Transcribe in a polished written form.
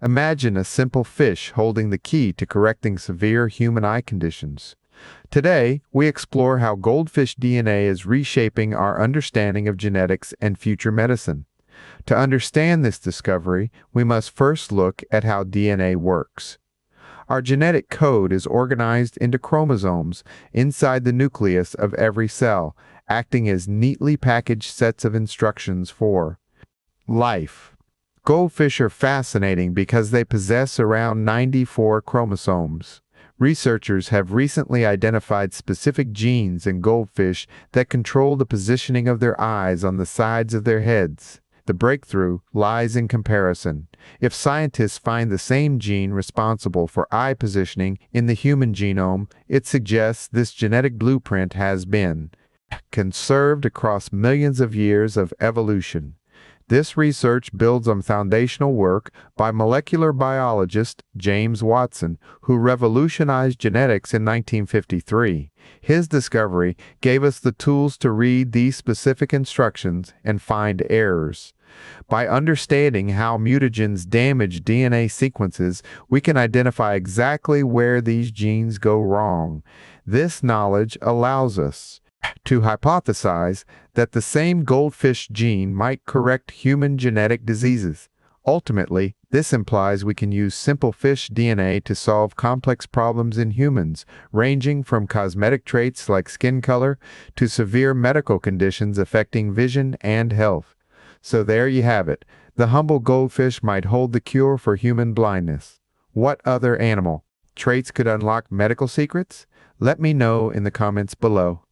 Imagine a simple fish holding the key to correcting severe human eye conditions. Today, we explore how goldfish DNA is reshaping our understanding of genetics and future medicine. To understand this discovery, we must first look at how DNA works. Our genetic code is organized into chromosomes inside the nucleus of every cell, acting as neatly packaged sets of instructions for life. Goldfish are fascinating because they possess around 94 chromosomes. Researchers have recently identified specific genes in goldfish that control the positioning of their eyes on the sides of their heads. The breakthrough lies in comparison. If scientists find the same gene responsible for eye positioning in the human genome, it suggests this genetic blueprint has been conserved across millions of years of evolution. This research builds on foundational work by molecular biologist James Watson, who revolutionized genetics in 1953. His discovery gave us the tools to read these specific instructions and find errors. By understanding how mutagens damage DNA sequences, we can identify exactly where these genes go wrong. This knowledge allows us to hypothesize that the same goldfish gene might correct human genetic diseases. Ultimately, this implies we can use simple fish DNA to solve complex problems in humans, ranging from cosmetic traits like skin color to severe medical conditions affecting vision and health. So there you have it. The humble goldfish might hold the cure for human blindness. What other animal traits could unlock medical secrets? Let me know in the comments below.